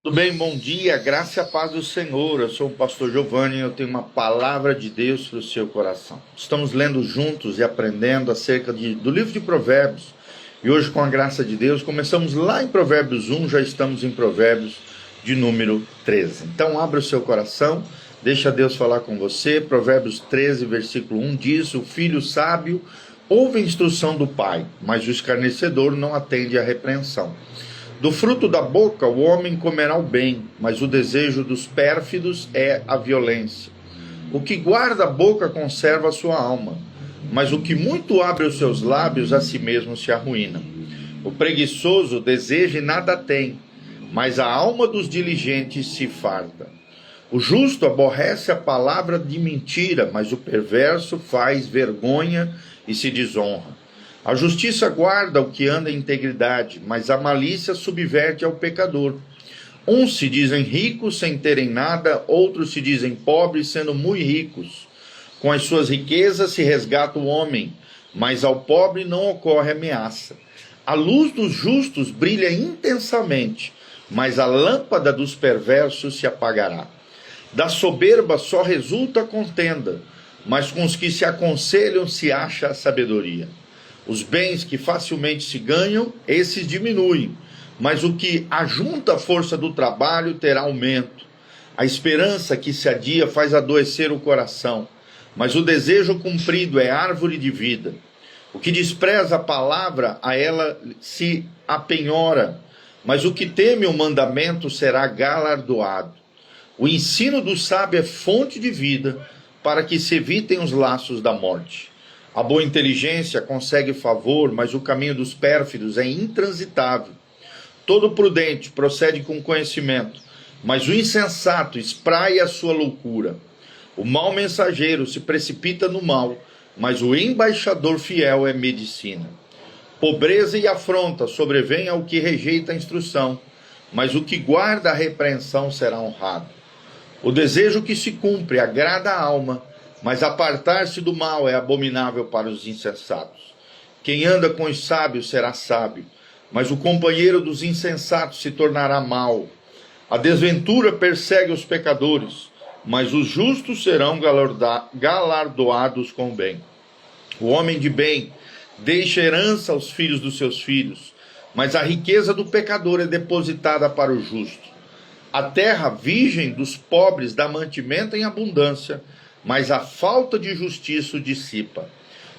Tudo bem? Bom dia, graça e a paz do Senhor. Eu sou o pastor Giovanni e eu tenho uma palavra de Deus para o seu coração. Estamos lendo juntos e aprendendo acerca do livro de Provérbios. E hoje, com a graça de Deus, começamos lá em Provérbios 1, já estamos em Provérbios de número 13. Então, abra o seu coração, deixa Deus falar com você. Provérbios 13, versículo 1 diz: o filho sábio ouve a instrução do pai, mas o escarnecedor não atende à repreensão. Do fruto da boca o homem comerá o bem, mas o desejo dos pérfidos é a violência. O que guarda a boca conserva a sua alma, mas o que muito abre os seus lábios a si mesmo se arruína. O preguiçoso deseja e nada tem, mas a alma dos diligentes se farta. O justo aborrece a palavra de mentira, mas o perverso faz vergonha e se desonra. A justiça guarda o que anda em integridade, mas a malícia subverte ao pecador. Uns se dizem ricos sem terem nada, outros se dizem pobres sendo muito ricos. Com as suas riquezas se resgata o homem, mas ao pobre não ocorre ameaça. A luz dos justos brilha intensamente, mas a lâmpada dos perversos se apagará. Da soberba só resulta contenda, mas com os que se aconselham se acha a sabedoria. Os bens que facilmente se ganham, esses diminuem, mas o que ajunta a força do trabalho terá aumento. A esperança que se adia faz adoecer o coração, mas o desejo cumprido é árvore de vida. O que despreza a palavra, a ela se apenhora, mas o que teme o mandamento será galardoado. O ensino do sábio é fonte de vida, para que se evitem os laços da morte. A boa inteligência consegue favor, mas o caminho dos pérfidos é intransitável. Todo prudente procede com conhecimento, mas o insensato espraia a sua loucura. O mau mensageiro se precipita no mal, mas o embaixador fiel é medicina. Pobreza e afronta sobrevêm ao que rejeita a instrução, mas o que guarda a repreensão será honrado. O desejo que se cumpre agrada a alma, mas apartar-se do mal é abominável para os insensatos. Quem anda com os sábios será sábio, mas o companheiro dos insensatos se tornará mau. A desventura persegue os pecadores, mas os justos serão galardoados com o bem. O homem de bem deixa herança aos filhos dos seus filhos, mas a riqueza do pecador é depositada para o justo. A terra virgem dos pobres dá mantimento em abundância, mas a falta de justiça o dissipa.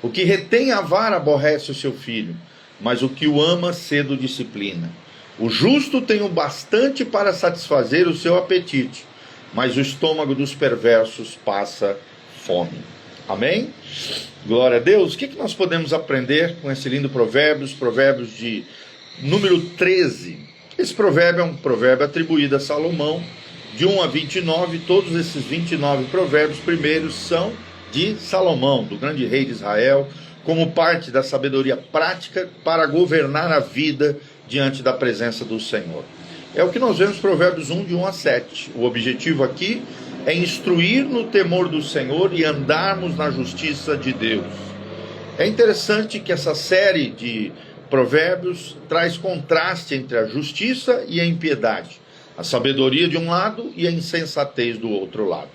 O que retém a vara aborrece o seu filho, mas o que o ama cedo disciplina. O justo tem o bastante para satisfazer o seu apetite, mas o estômago dos perversos passa fome. Amém? Glória a Deus. O que nós podemos aprender com esse lindo Provérbios de número 13? Esse provérbio é um provérbio atribuído a Salomão, de 1 a 29, todos esses 29 provérbios primeiros são de Salomão, do grande rei de Israel, como parte da sabedoria prática para governar a vida diante da presença do Senhor. É o que nós vemos em Provérbios 1, de 1 a 7. O objetivo aqui é instruir no temor do Senhor e andarmos na justiça de Deus. É interessante que essa série de provérbios traz contraste entre a justiça e a impiedade. A sabedoria de um lado e a insensatez do outro lado.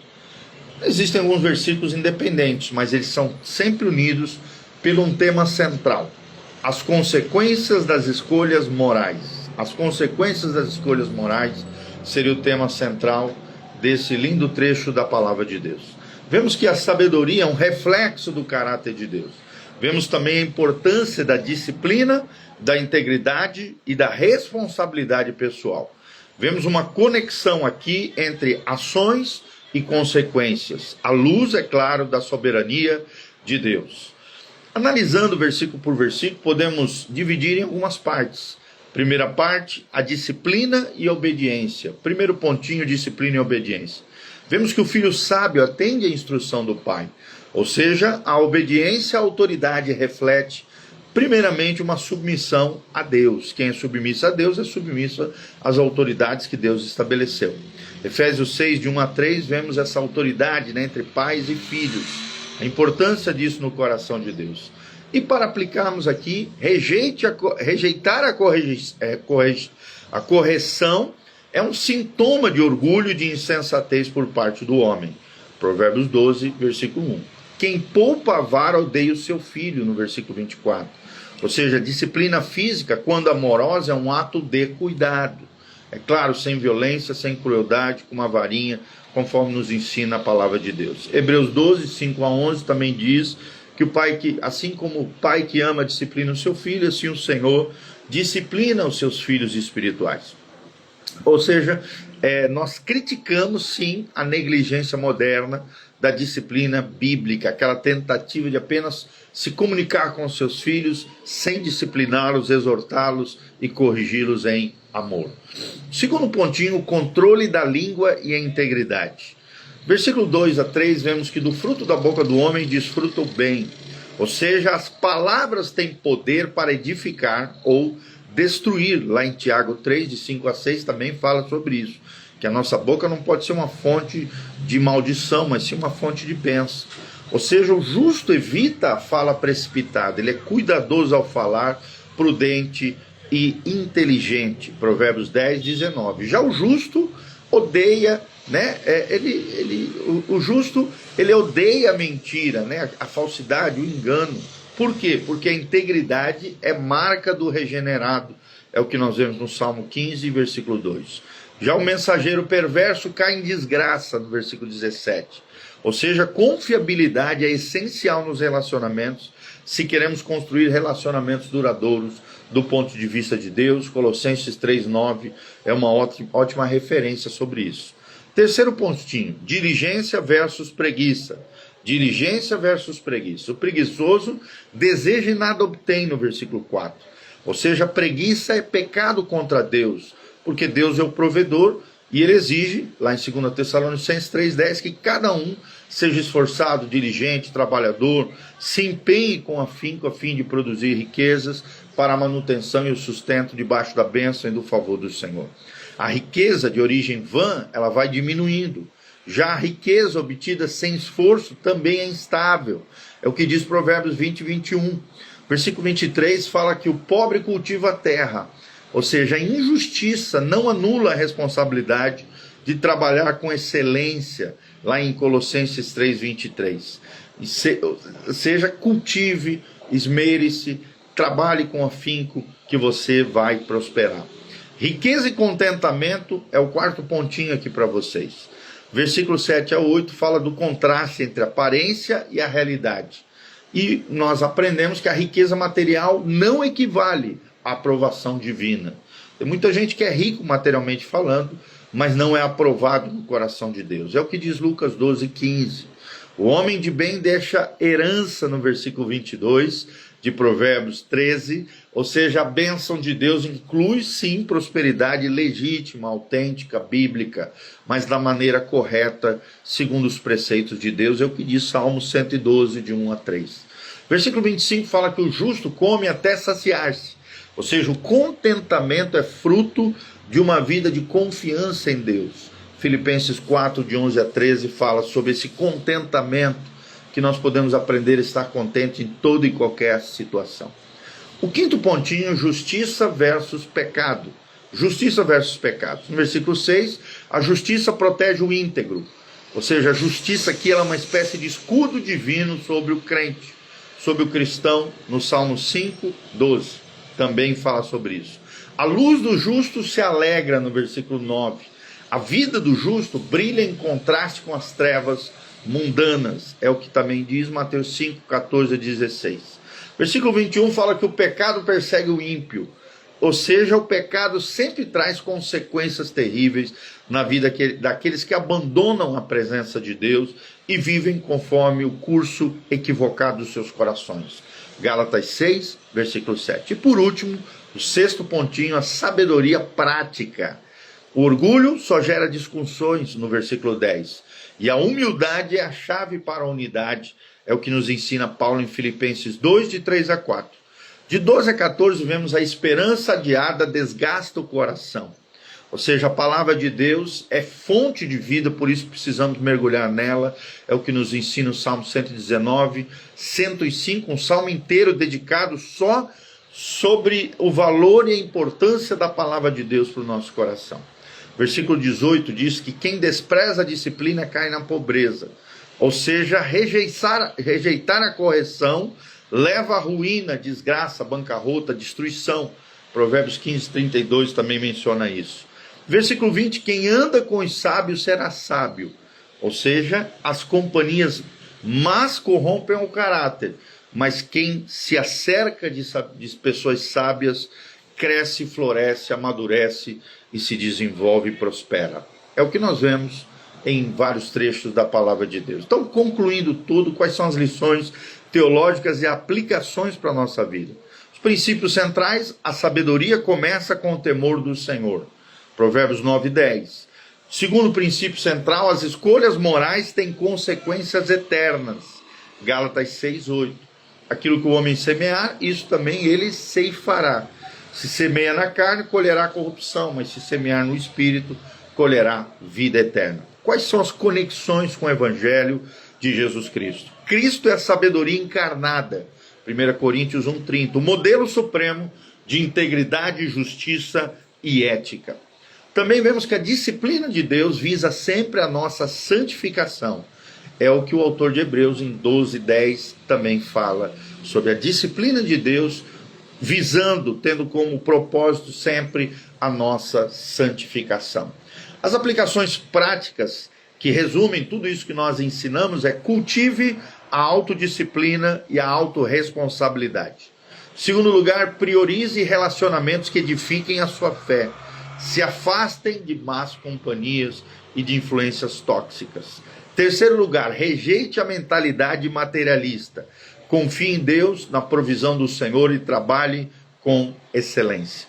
Existem alguns versículos independentes, mas eles são sempre unidos por um tema central: as consequências das escolhas morais. As consequências das escolhas morais seria o tema central desse lindo trecho da palavra de Deus. Vemos que a sabedoria é um reflexo do caráter de Deus. Vemos também a importância da disciplina, da integridade e da responsabilidade pessoal. Vemos uma conexão aqui entre ações e consequências, à luz, é claro, da soberania de Deus. Analisando versículo por versículo, podemos dividir em algumas partes. Primeira parte, a disciplina e a obediência. Primeiro pontinho, disciplina e obediência. Vemos que o filho sábio atende à instrução do pai, ou seja, a obediência à autoridade reflete primeiramente uma submissão a Deus. Quem é submisso a Deus é submisso às autoridades que Deus estabeleceu. Efésios 6, de 1 a 3, vemos essa autoridade, entre pais e filhos. A importância disso no coração de Deus. E para aplicarmos aqui, rejeitar a correção é um sintoma de orgulho e de insensatez por parte do homem. Provérbios 12, versículo 1. Quem poupa a vara odeia o seu filho, no versículo 24. Ou seja, a disciplina física, quando amorosa, é um ato de cuidado. É claro, sem violência, sem crueldade, com uma varinha, conforme nos ensina a palavra de Deus. Hebreus 12, 5 a 11 também diz que o pai assim como o pai que ama disciplina o seu filho, assim o Senhor disciplina os seus filhos espirituais. Ou seja, nós criticamos sim a negligência moderna da disciplina bíblica, aquela tentativa de apenas se comunicar com os seus filhos sem discipliná-los, exortá-los e corrigi-los em amor. Segundo pontinho, o controle da língua e a integridade. Versículo 2 a 3, vemos que do fruto da boca do homem desfruta o bem. Ou seja, as palavras têm poder para edificar ou destruir. Lá em Tiago 3, de 5 a 6, também fala sobre isso. Que a nossa boca não pode ser uma fonte de maldição, mas sim uma fonte de bênção. Ou seja, o justo evita a fala precipitada. Ele é cuidadoso ao falar, prudente e inteligente. Provérbios 10, 19. Já o justo odeia, né? O justo, ele odeia a mentira, né? A falsidade, o engano. Por quê? Porque a integridade é marca do regenerado. É o que nós vemos no Salmo 15, versículo 2. Já o mensageiro perverso cai em desgraça, no versículo 17. Ou seja, confiabilidade é essencial nos relacionamentos, se queremos construir relacionamentos duradouros do ponto de vista de Deus. Colossenses 3:9 é uma ótima referência sobre isso. Terceiro pontinho, diligência versus preguiça. Diligência versus preguiça. O preguiçoso deseja e nada obtém, no versículo 4. Ou seja, a preguiça é pecado contra Deus, porque Deus é o provedor e ele exige, lá em 2 Tessalonicenses 3:10, que cada um seja esforçado, diligente, trabalhador, se empenhe com afinco a fim de produzir riquezas para a manutenção e o sustento debaixo da bênção e do favor do Senhor. A riqueza de origem vã, ela vai diminuindo. Já a riqueza obtida sem esforço também é instável. É o que diz Provérbios 20, 21. Versículo 23 fala que o pobre cultiva a terra. Ou seja, a injustiça não anula a responsabilidade de trabalhar com excelência, lá em Colossenses 3, 23. Seja, cultive, esmere-se, trabalhe com afinco, que você vai prosperar. Riqueza e contentamento é o quarto pontinho aqui para vocês. Versículo 7 a 8 fala do contraste entre a aparência e a realidade. E nós aprendemos que a riqueza material não equivale à aprovação divina. Tem muita gente que é rico materialmente falando, mas não é aprovado no coração de Deus. É o que diz Lucas 12, 15. O homem de bem deixa herança, no versículo 22 de Provérbios 13, ou seja, a bênção de Deus inclui sim prosperidade legítima, autêntica, bíblica, mas da maneira correta, segundo os preceitos de Deus. É o que diz Salmo 112, de 1 a 3. Versículo 25 fala que o justo come até saciar-se, ou seja, o contentamento é fruto de uma vida de confiança em Deus. Filipenses 4, de 11 a 13, fala sobre esse contentamento, que nós podemos aprender a estar contente em toda e qualquer situação. O quinto pontinho, justiça versus pecado. Justiça versus pecado. No versículo 6, a justiça protege o íntegro. Ou seja, a justiça aqui ela é uma espécie de escudo divino sobre o crente, sobre o cristão. No Salmo 5, 12, também fala sobre isso. A luz do justo se alegra, no versículo 9. A vida do justo brilha em contraste com as trevas mundanas. É o que também diz Mateus 5, 14 a 16. Versículo 21 fala que o pecado persegue o ímpio. Ou seja, o pecado sempre traz consequências terríveis na vida daqueles que abandonam a presença de Deus e vivem conforme o curso equivocado dos seus corações. Gálatas 6, versículo 7. E por último, o sexto pontinho, a sabedoria prática. O orgulho só gera discussões, no versículo 10. E a humildade é a chave para a unidade. É o que nos ensina Paulo em Filipenses 2, de 3 a 4. De 12 a 14, vemos a esperança adiada desgasta o coração. Ou seja, a palavra de Deus é fonte de vida, por isso precisamos mergulhar nela. É o que nos ensina o Salmo 119, 105, um salmo inteiro dedicado só sobre o valor e a importância da palavra de Deus para o nosso coração. Versículo 18 diz que quem despreza a disciplina cai na pobreza. Ou seja, rejeitar a correção leva à ruína, desgraça, bancarrota, destruição. Provérbios 15:32 também menciona isso. Versículo 20, quem anda com os sábios será sábio. Ou seja, as companhias más corrompem o caráter, mas quem se acerca de pessoas sábias cresce, floresce, amadurece e se desenvolve e prospera. É o que nós vemos em vários trechos da palavra de Deus. Então, concluindo tudo, quais são as lições teológicas e aplicações para a nossa vida? Os princípios centrais: a sabedoria começa com o temor do Senhor. Provérbios 9:10. Segundo princípio central: as escolhas morais têm consequências eternas. Gálatas 6:8. Aquilo que o homem semear, isso também ele ceifará. Se semeia na carne, colherá corrupção, mas se semear no Espírito, colherá vida eterna. Quais são as conexões com o Evangelho de Jesus Cristo? Cristo é a sabedoria encarnada. 1 Coríntios 1:30. O modelo supremo de integridade, justiça e ética. Também vemos que a disciplina de Deus visa sempre a nossa santificação. É o que o autor de Hebreus em 12:10 também fala sobre a disciplina de Deus, visando, tendo como propósito sempre a nossa santificação. As aplicações práticas que resumem tudo isso que nós ensinamos é: cultive a autodisciplina e a autorresponsabilidade. Segundo lugar, priorize relacionamentos que edifiquem a sua fé. Se afastem de más companhias e de influências tóxicas. Terceiro lugar, rejeite a mentalidade materialista. Confie em Deus, na provisão do Senhor e trabalhe com excelência.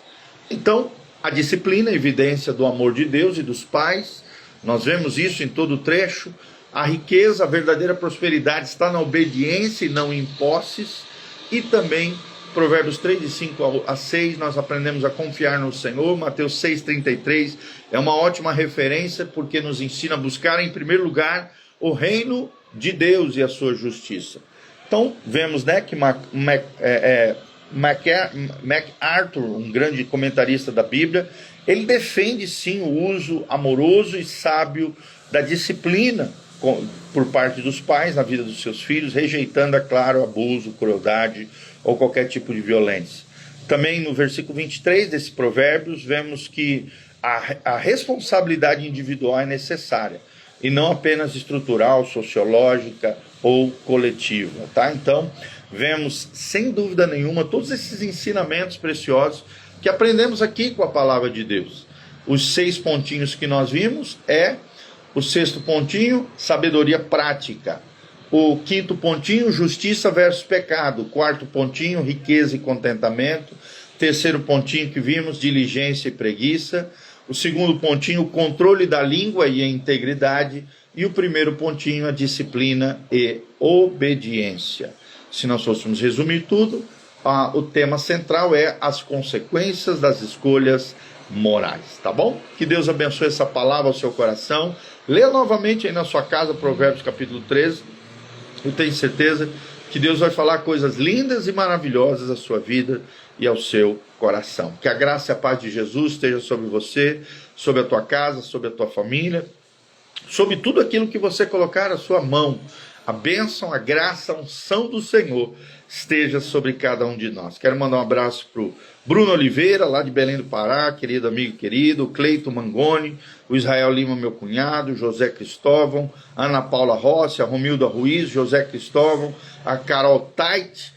Então, a disciplina é evidência do amor de Deus e dos pais. Nós vemos isso em todo o trecho. A riqueza, a verdadeira prosperidade está na obediência e não em posses. E também, Provérbios 3, de 5 a 6, nós aprendemos a confiar no Senhor. Mateus 6:33 é uma ótima referência, porque nos ensina a buscar em primeiro lugar o reino de Deus e a sua justiça. Então, vemos, né, que MacArthur, um grande comentarista da Bíblia, ele defende sim o uso amoroso e sábio da disciplina por parte dos pais na vida dos seus filhos, rejeitando, é claro, abuso, crueldade ou qualquer tipo de violência. Também no versículo 23 desse Provérbios, vemos que a responsabilidade individual é necessária, e não apenas estrutural, sociológica ou coletiva, tá? Então, vemos, sem dúvida nenhuma, todos esses ensinamentos preciosos que aprendemos aqui com a palavra de Deus. Os 6 pontinhos que nós vimos é o 6º pontinho, sabedoria prática. O 5º pontinho, justiça versus pecado. O 4º pontinho, riqueza e contentamento. O 3º pontinho que vimos, diligência e preguiça. O 2º pontinho, o controle da língua e a integridade. E o 1º pontinho, a disciplina e obediência. Se nós fôssemos resumir tudo, o tema central é as consequências das escolhas morais, tá bom? Que Deus abençoe essa palavra ao seu coração. Leia novamente aí na sua casa Provérbios capítulo 13. Eu tenho certeza que Deus vai falar coisas lindas e maravilhosas à sua vida e ao seu coração. Que a graça e a paz de Jesus esteja sobre você, sobre a tua casa, sobre a tua família, sobre tudo aquilo que você colocar à sua mão. A bênção, a graça, a unção do Senhor esteja sobre cada um de nós. Quero mandar um abraço para o Bruno Oliveira, lá de Belém do Pará, querido amigo querido, o Cleito Mangoni, o Israel Lima, meu cunhado, José Cristóvão, Ana Paula Rossi, a Romilda Ruiz, José Cristóvão, a Carol Tait,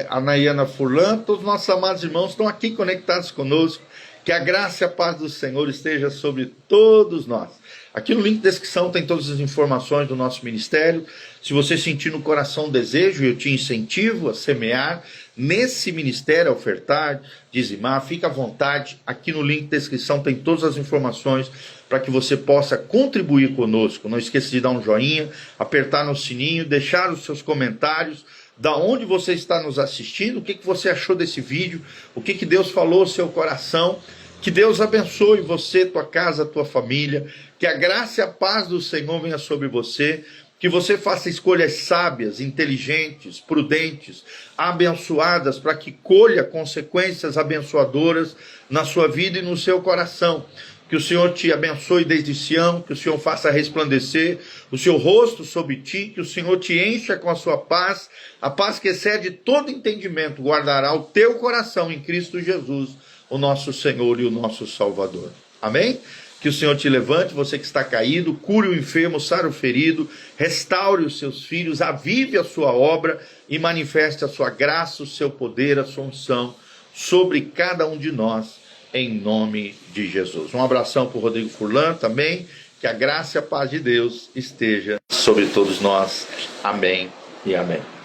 a Nayana Furlan, todos os nossos amados irmãos estão aqui conectados conosco. Que a graça e a paz do Senhor esteja sobre todos nós. Aqui no link da descrição tem todas as informações do nosso ministério. Se você sentir no coração desejo, eu te incentivo a semear nesse ministério, a ofertar, dizimar, fica à vontade. Aqui no link da descrição tem todas as informações para que você possa contribuir conosco. Não esqueça de dar um joinha, apertar no sininho, deixar os seus comentários, da onde você está nos assistindo, o que você achou desse vídeo, o que Deus falou ao seu coração. Que Deus abençoe você, tua casa, tua família, que a graça e a paz do Senhor venha sobre você, que você faça escolhas sábias, inteligentes, prudentes, abençoadas, para que colha consequências abençoadoras na sua vida e no seu coração. Que Que o Senhor te abençoe desde Sião, que o Senhor faça resplandecer o seu rosto sobre ti, que o Senhor te encha com a sua paz, a paz que excede todo entendimento, guardará o teu coração em Cristo Jesus, o nosso Senhor e o nosso Salvador. Amém? Que o Senhor te levante, você que está caído, cure o enfermo, sare o ferido, restaure os seus filhos, avive a sua obra e manifeste a sua graça, o seu poder, a sua unção sobre cada um de nós, em nome de Jesus. Um abração para o Rodrigo Furlan também, que a graça e a paz de Deus esteja sobre todos nós. Amém e amém.